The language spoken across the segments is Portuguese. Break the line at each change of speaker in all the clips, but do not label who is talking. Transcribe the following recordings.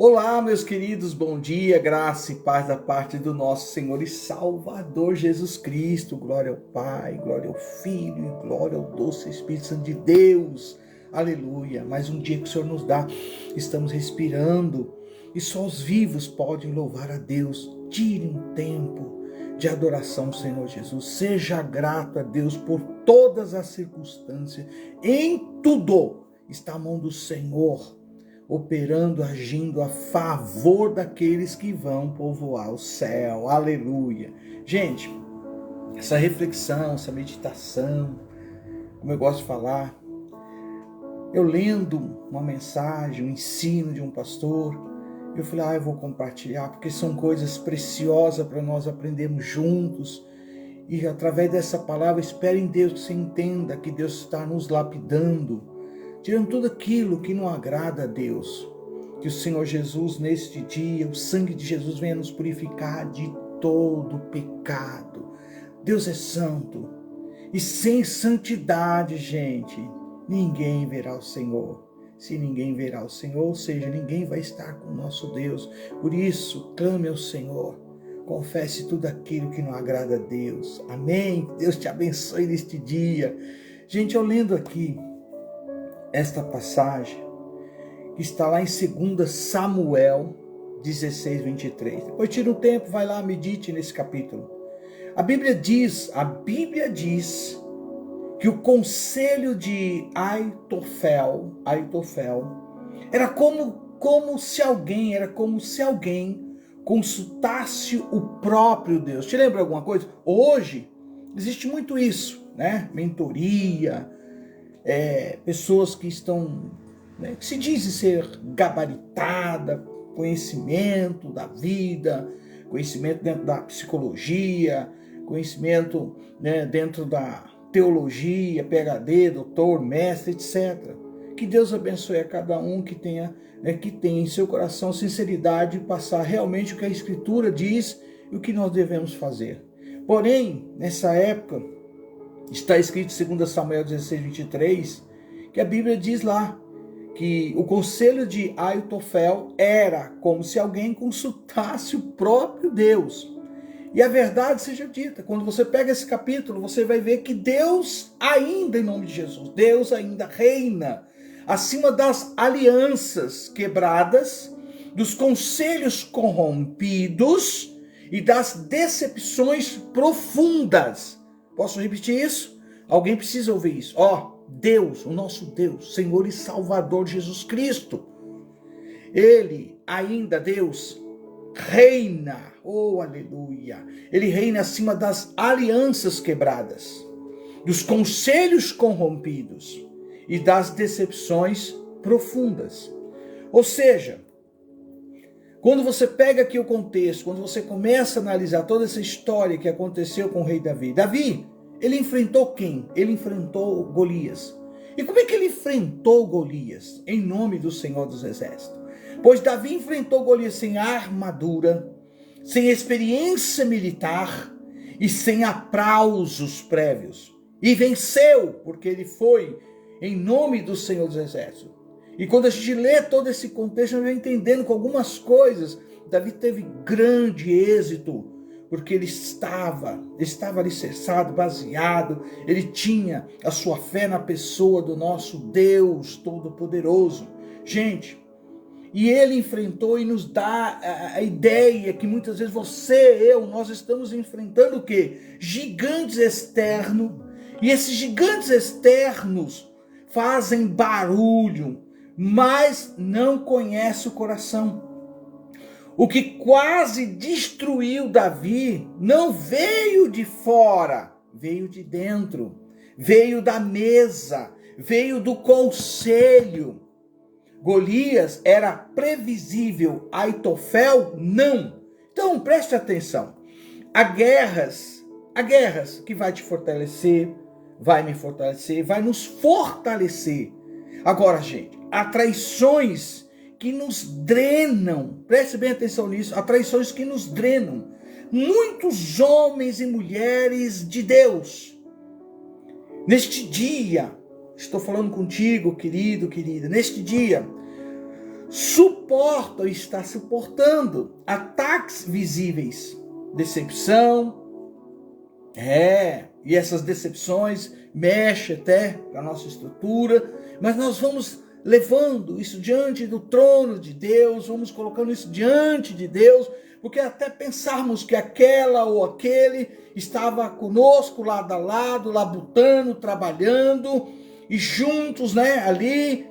Olá, meus queridos, bom dia, graça e paz da parte do nosso Senhor e Salvador Jesus Cristo. Glória ao Pai, glória ao Filho e glória ao doce Espírito Santo de Deus. Aleluia, mais um dia que o Senhor nos dá, estamos respirando e só os vivos podem louvar a Deus. Tire um tempo de adoração ao Senhor Jesus, seja grato a Deus por todas as circunstâncias, em tudo está a mão do Senhor, operando, agindo a favor daqueles que vão povoar o céu. Aleluia. Gente, essa reflexão, essa meditação, como eu gosto de falar, eu lendo uma mensagem, um ensino de um pastor, eu falei, eu vou compartilhar, porque são coisas preciosas para nós aprendermos juntos. E através dessa palavra, espero em Deus que você entenda que Deus está nos lapidando, tirando tudo aquilo que não agrada a Deus. Que o Senhor Jesus, neste dia, o sangue de Jesus venha nos purificar de todo pecado. Deus é santo. E sem santidade, gente, ninguém verá o Senhor. Se ninguém verá o Senhor, ou seja, ninguém vai estar com o nosso Deus. Por isso, clame ao Senhor. Confesse tudo aquilo que não agrada a Deus. Amém? Deus te abençoe neste dia. Gente, eu lendo aqui esta passagem, que está lá em 2 Samuel 16, 23. Depois tira um tempo, vai lá, medite nesse capítulo. A Bíblia diz que o conselho de Aitofel era como se alguém consultasse o próprio Deus. Te lembra alguma coisa? Hoje existe muito isso, né? Mentoria, pessoas que estão, que se dizem ser gabaritada, conhecimento da vida, conhecimento dentro da psicologia, conhecimento, dentro da teologia, PhD, doutor, mestre, etc. Que Deus abençoe a cada um que tenha em seu coração sinceridade de passar realmente o que a Escritura diz e o que nós devemos fazer. Porém, nessa época, está escrito em 2 Samuel 16, 23, que a Bíblia diz lá que o conselho de Aitofel era como se alguém consultasse o próprio Deus. E a verdade seja dita, quando você pega esse capítulo, você vai ver que Deus ainda, em nome de Jesus, Deus ainda reina acima das alianças quebradas, dos conselhos corrompidos e das decepções profundas. Posso repetir isso? Alguém precisa ouvir isso. Deus, o nosso Deus, Senhor e Salvador Jesus Cristo, Ele ainda, Deus, reina, aleluia, Ele reina acima das alianças quebradas, dos conselhos corrompidos e das decepções profundas. Ou seja, quando você pega aqui o contexto, quando você começa a analisar toda essa história que aconteceu com o rei Davi. Davi, ele enfrentou quem? Ele enfrentou Golias. E como é que ele enfrentou Golias? Em nome do Senhor dos Exércitos. Pois Davi enfrentou Golias sem armadura, sem experiência militar e sem aplausos prévios. E venceu, porque ele foi em nome do Senhor dos Exércitos. E quando a gente lê todo esse contexto, a gente vai entendendo com algumas coisas. Davi teve grande êxito, porque ele estava alicerçado, baseado, ele tinha a sua fé na pessoa do nosso Deus Todo-Poderoso. Gente, e ele enfrentou e nos dá a ideia que muitas vezes nós estamos enfrentando o quê? Gigantes externos, e esses gigantes externos fazem barulho, mas não conhece o coração. O que quase destruiu Davi não veio de fora, veio de dentro, veio da mesa, veio do conselho. Golias era previsível, Aitofel não. Então preste atenção, há guerras que vai te fortalecer, vai me fortalecer, vai nos fortalecer. Agora, gente, há traições que nos drenam, preste bem atenção nisso, há traições que nos drenam. Muitos homens e mulheres de Deus, neste dia, estou falando contigo, querido, querida, neste dia, suporta ou está suportando ataques visíveis, decepção, e essas decepções mexem até com a nossa estrutura, mas nós vamos levando isso diante do trono de Deus, vamos colocando isso diante de Deus, porque até pensarmos que aquela ou aquele estava conosco lado a lado, labutando, trabalhando, e juntos, ali,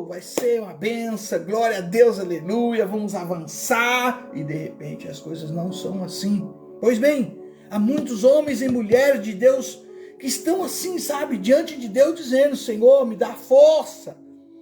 vai ser uma benção, glória a Deus, aleluia, vamos avançar, e de repente as coisas não são assim. Pois bem, há muitos homens e mulheres de Deus que estão assim, diante de Deus, dizendo: Senhor, me dá força,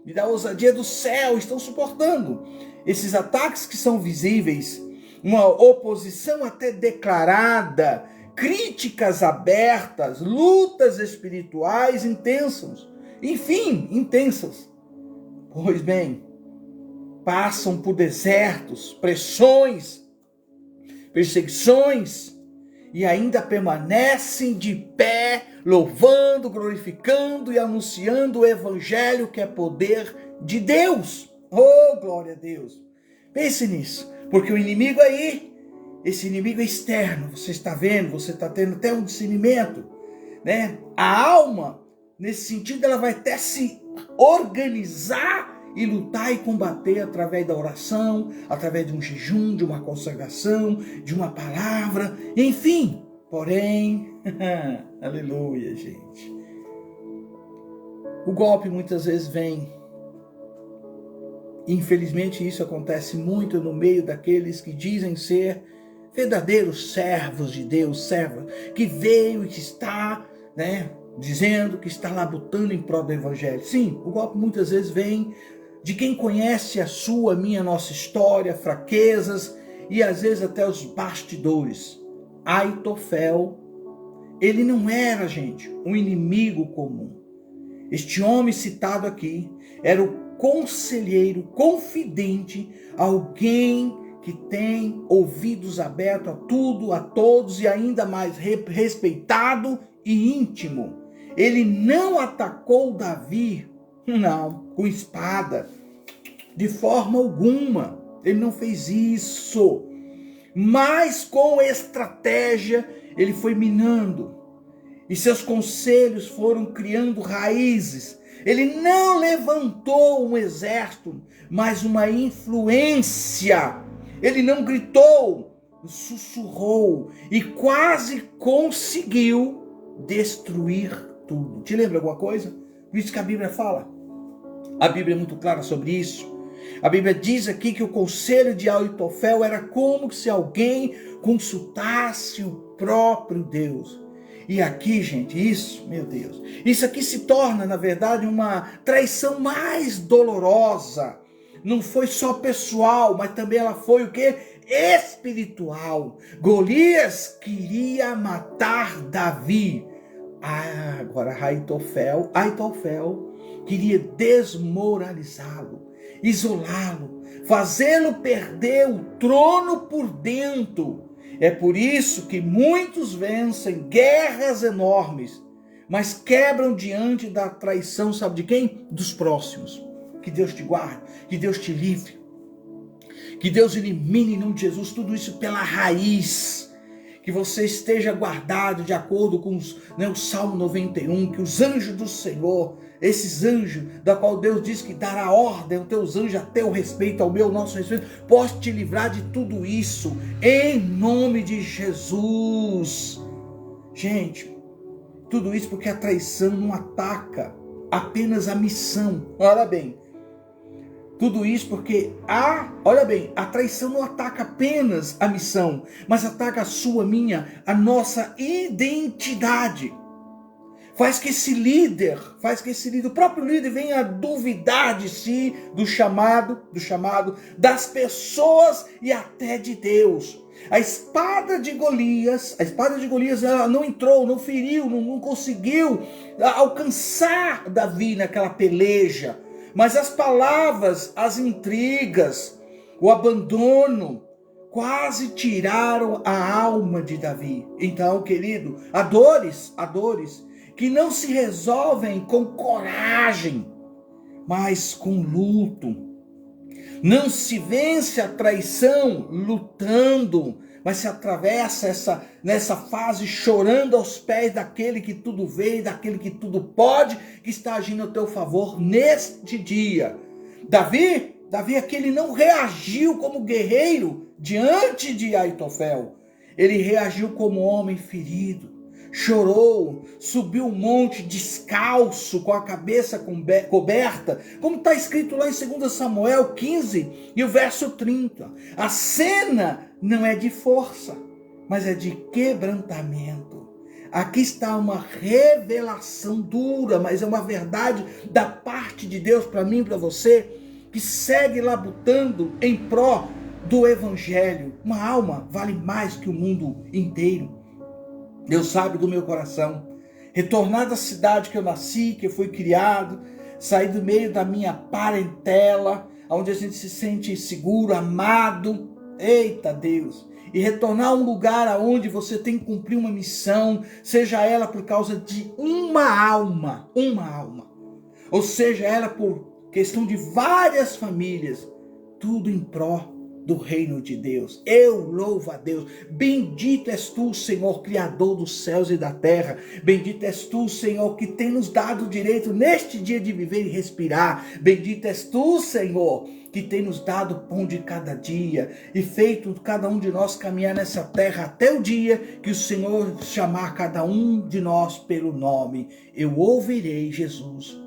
me dá ousadia do céu, estão suportando esses ataques que são visíveis, uma oposição até declarada, críticas abertas, lutas espirituais intensas, intensas. Pois bem, passam por desertos, pressões, perseguições, e ainda permanecem de pé, louvando, glorificando e anunciando o evangelho, que é poder de Deus. Oh, glória a Deus! Pense nisso, porque o inimigo aí, esse inimigo é externo, você está vendo, você está tendo até um discernimento, A alma, nesse sentido, ela vai até se organizar e lutar e combater através da oração, através de um jejum, de uma consagração, de uma palavra, enfim. Porém, aleluia, gente. O golpe muitas vezes vem. Infelizmente isso acontece muito no meio daqueles que dizem ser verdadeiros servos de Deus, servos que veio e que está, dizendo que está labutando em prol do evangelho. Sim, o golpe muitas vezes vem de quem conhece a sua, nossa história, fraquezas e às vezes até os bastidores. Aitofel, ele não era, gente, um inimigo comum. Este homem citado aqui era o conselheiro, confidente, alguém que tem ouvidos abertos a tudo, a todos, e ainda mais respeitado e íntimo. Ele não atacou Davi, não, com espada, de forma alguma. Ele não fez isso. Mas com estratégia, ele foi minando. E seus conselhos foram criando raízes. Ele não levantou um exército, mas uma influência. Ele não gritou, sussurrou e quase conseguiu destruir tudo. Te lembra alguma coisa? Por isso que a Bíblia fala. A Bíblia é muito clara sobre isso. A Bíblia diz aqui que o conselho de Aitofel era como se alguém consultasse o próprio Deus. E aqui, gente, isso, meu Deus, isso aqui se torna, na verdade, uma traição mais dolorosa. Não foi só pessoal, mas também ela foi o quê? Espiritual. Golias queria matar Davi. Agora Aitofel queria desmoralizá-lo, isolá-lo, fazê-lo perder o trono por dentro. É por isso que muitos vencem guerras enormes, mas quebram diante da traição, sabe de quem? Dos próximos. Que Deus te guarde, que Deus te livre, que Deus elimine em nome de Jesus tudo isso pela raiz. Que você esteja guardado de acordo com o Salmo 91, que os anjos do Senhor, esses anjos, da qual Deus diz que dará ordem aos teus anjos a teu respeito, ao meu, nosso respeito, possa te livrar de tudo isso, em nome de Jesus. Gente, tudo isso porque a traição não ataca apenas a missão. Olha bem, tudo isso porque a traição não ataca apenas a missão, mas ataca a sua, a nossa identidade. Faz que esse líder, o próprio líder venha a duvidar de si, do chamado, das pessoas e até de Deus. A espada de Golias, ela não entrou, não feriu, não conseguiu alcançar Davi naquela peleja. Mas as palavras, as intrigas, o abandono, quase tiraram a alma de Davi. Então, querido, há dores que não se resolvem com coragem, mas com luto. Não se vence a traição lutando, mas se atravessa nessa fase chorando aos pés daquele que tudo vê, daquele que tudo pode, que está agindo a teu favor neste dia. Davi aquele não reagiu como guerreiro diante de Aitofel. Ele reagiu como homem ferido. Chorou, subiu um monte descalço, com a cabeça coberta, como está escrito lá em 2 Samuel 15 e o verso 30. A cena não é de força, mas é de quebrantamento. Aqui está uma revelação dura, mas é uma verdade da parte de Deus para mim e para você, que segue labutando em pró do evangelho. Uma alma vale mais que o mundo inteiro. Deus sabe do meu coração. Retornar da cidade que eu nasci, que eu fui criado, sair do meio da minha parentela, onde a gente se sente seguro, amado. Eita Deus! E retornar a um lugar onde você tem que cumprir uma missão, seja ela por causa de uma alma, ou seja ela por questão de várias famílias, tudo em pró do reino de Deus. Eu louvo a Deus. Bendito és tu, Senhor, Criador dos céus e da terra. Bendito és tu, Senhor, que tem nos dado o direito neste dia de viver e respirar. Bendito és tu, Senhor, que tem nos dado o pão de cada dia e feito cada um de nós caminhar nessa terra até o dia que o Senhor chamar cada um de nós pelo nome. Eu ouvirei Jesus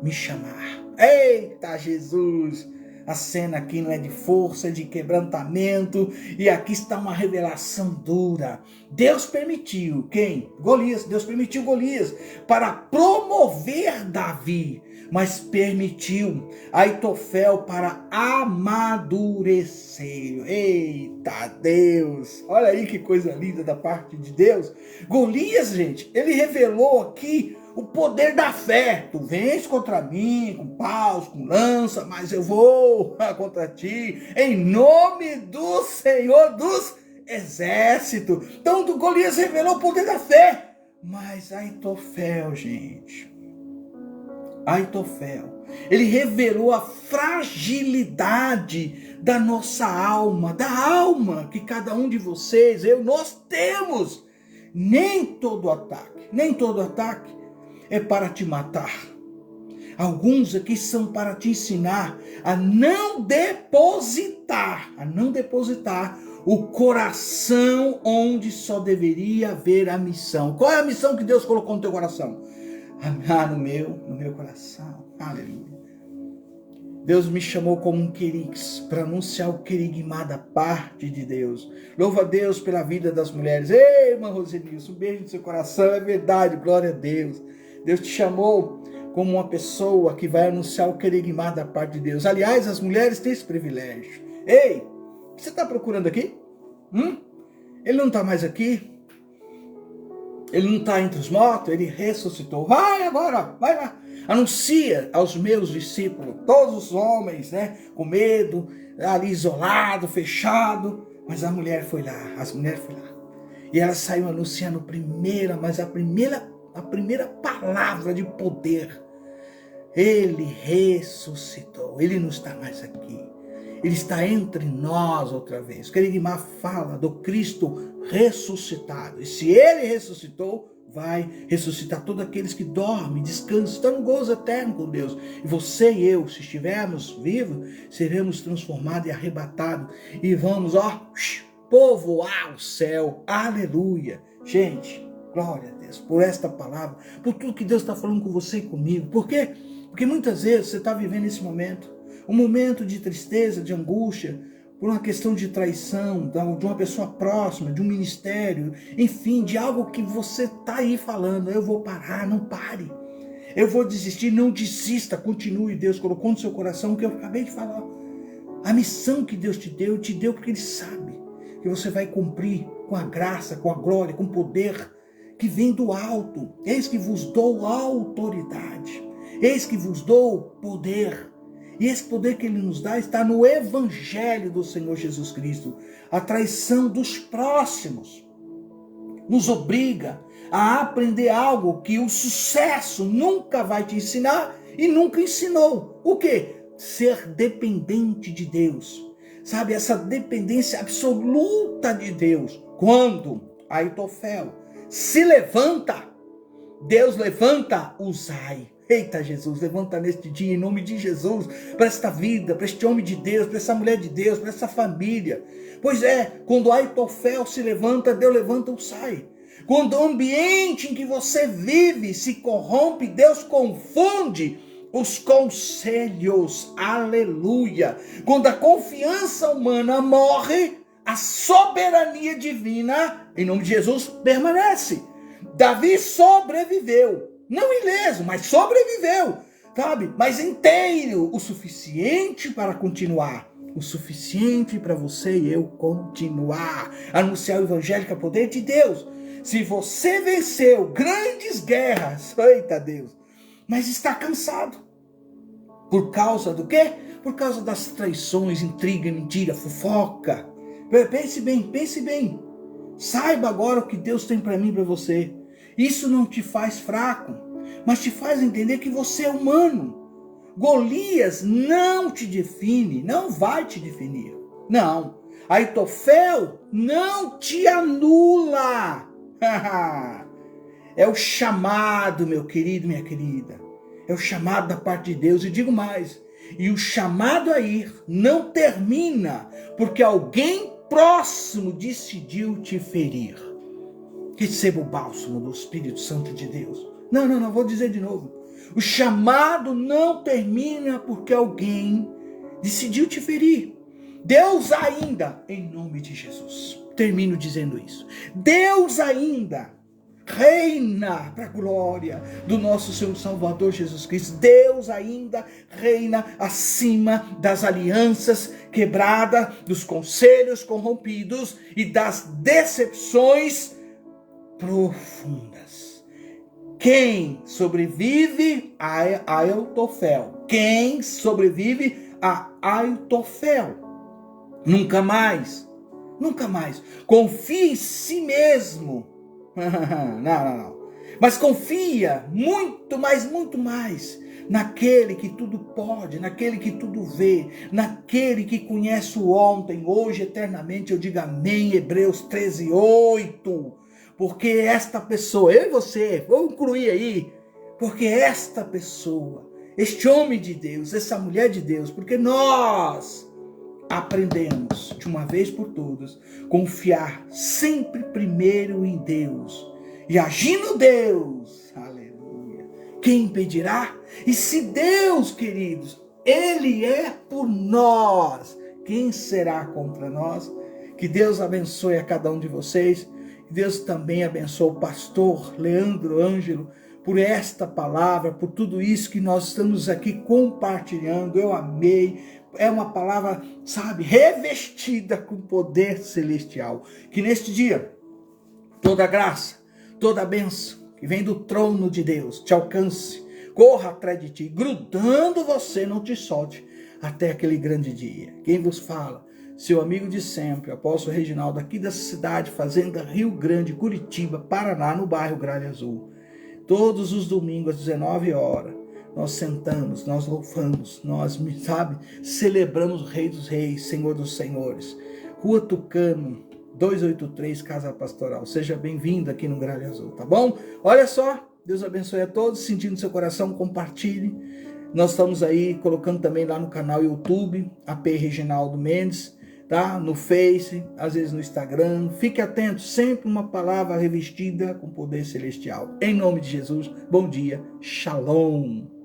me chamar. Eita, Jesus! A cena aqui não é de força, é de quebrantamento. E aqui está uma revelação dura. Deus permitiu, quem? Golias. Deus permitiu Golias para promover Davi. Mas permitiu Aitofel para amadurecer. Eita Deus! Olha aí que coisa linda da parte de Deus. Golias, gente, ele revelou aqui o poder da fé. Tu vens contra mim com paus, com lança, mas eu vou contra ti em nome do Senhor dos Exércitos. Então Golias revelou o poder da fé. Mas Aitofel, gente, ele revelou a fragilidade da nossa alma, da alma que cada um de vocês, nós temos. Nem todo ataque é para te matar. Alguns aqui são para te ensinar a não depositar o coração onde só deveria haver a missão. Qual é a missão que Deus colocou no teu coração? No meu coração. Aleluia. Deus me chamou como um querix para anunciar o querigmá da parte de Deus. Louva a Deus pela vida das mulheres. Ei, irmã Rosenilson, um beijo no seu coração. É verdade, glória a Deus. Deus te chamou como uma pessoa que vai anunciar o querigmá da parte de Deus. Aliás, as mulheres têm esse privilégio. Ei, o que você está procurando aqui? Ele não está mais aqui? Ele não está entre os mortos? Ele ressuscitou. Vai agora, vai lá. Anuncia aos meus discípulos, todos os homens, com medo, ali isolado, fechado. Mas as mulheres foram lá. E ela saiu anunciando a primeira palavra de poder. Ele ressuscitou. Ele não está mais aqui. Ele está entre nós outra vez. O querigmá fala do Cristo ressuscitado. E se ele ressuscitou, vai ressuscitar todos aqueles que dormem, descansam, estão no gozo eterno com Deus. E você e eu, se estivermos vivos, seremos transformados e arrebatados. E vamos, povoar o céu. Aleluia. Gente, glória a Deus por esta palavra, por tudo que Deus está falando com você e comigo. Por quê? Porque muitas vezes você está vivendo esse momento, um momento de tristeza, de angústia, por uma questão de traição, de uma pessoa próxima, de um ministério, enfim, de algo que você está aí falando. Eu vou parar, não pare. Eu vou desistir, não desista, continue. Deus colocou no seu coração o que eu acabei de falar. A missão que Deus te deu porque Ele sabe que você vai cumprir com a graça, com a glória, com o poder que vem do alto. Eis que vos dou autoridade, eis que vos dou poder. E esse poder que Ele nos dá está no Evangelho do Senhor Jesus Cristo. A traição dos próximos nos obriga a aprender algo que o sucesso nunca vai te ensinar e nunca ensinou. O quê? ser dependente de Deus. Sabe, essa dependência absoluta de Deus. Quando Aitofel se levanta, Deus levanta Uzai. Eita Jesus, levanta neste dia em nome de Jesus, para esta vida, para este homem de Deus, para essa mulher de Deus, para essa família. Pois é, quando Aitofel se levanta, Deus levanta Uzai. Quando o ambiente em que você vive se corrompe, Deus confunde os conselhos. Aleluia. Quando a confiança humana morre, a soberania divina, em nome de Jesus, permanece. Davi sobreviveu. Não ileso, mas sobreviveu, sabe? Mas inteiro, o suficiente para continuar. O suficiente para você e eu continuar. Anunciar o evangelho que é o poder de Deus. Se você venceu grandes guerras, eita Deus, mas está cansado. Por causa do quê? Por causa das traições, intriga, mentira, fofoca. Pense bem, pense bem. Saiba agora o que Deus tem para mim e para você. Isso não te faz fraco, mas te faz entender que você é humano. Golias não te define, não vai te definir. Não. Aitofel não te anula. É o chamado, meu querido, minha querida. É o chamado da parte de Deus. E digo mais, e o chamado a ir não termina porque alguém próximo decidiu te ferir. Receba o bálsamo do Espírito Santo de Deus. Não, vou dizer de novo. O chamado não termina porque alguém decidiu te ferir. Deus ainda, em nome de Jesus, termino dizendo isso. Deus ainda reina para a glória do nosso Senhor Salvador Jesus Cristo. Deus ainda reina acima das alianças quebradas, dos conselhos corrompidos e das decepções profundas. Quem sobrevive a Aitofel? Quem sobrevive a Aitofel? Nunca mais confie em si mesmo. Não. Mas confia muito mais naquele que tudo pode, naquele que tudo vê, naquele que conhece o ontem, hoje, eternamente. Eu digo amém, Hebreus 13:8. Porque esta pessoa, eu e você, vou incluir aí, porque esta pessoa, este homem de Deus, essa mulher de Deus, porque nós aprendemos de uma vez por todas, confiar sempre primeiro em Deus e agindo Deus, aleluia, quem impedirá? E se Deus, queridos, Ele é por nós, quem será contra nós? Que Deus abençoe a cada um de vocês. Deus também abençoe o pastor Leandro Ângelo por esta palavra, por tudo isso que nós estamos aqui compartilhando. Eu amei. É uma palavra, sabe, revestida com poder celestial. Que neste dia, toda graça, toda bênção que vem do trono de Deus te alcance, corra atrás de ti, grudando você, não te solte até aquele grande dia. Quem vos fala? Seu amigo de sempre, apóstolo Reginaldo, aqui dessa cidade, Fazenda Rio Grande, Curitiba, Paraná, no bairro Gralha Azul. Todos os domingos às 19 horas, nós sentamos, nós louvamos, nós, sabe, celebramos o Rei dos Reis, Senhor dos Senhores. Rua Tucano, 283, Casa Pastoral. Seja bem-vindo aqui no Gralha Azul, tá bom? Olha só, Deus abençoe a todos, sentindo seu coração, compartilhe. Nós estamos aí colocando também lá no canal YouTube, AP Reginaldo Mendes, tá? No Face, às vezes no Instagram. Fique atento, sempre uma palavra revestida com poder celestial. Em nome de Jesus, bom dia, shalom.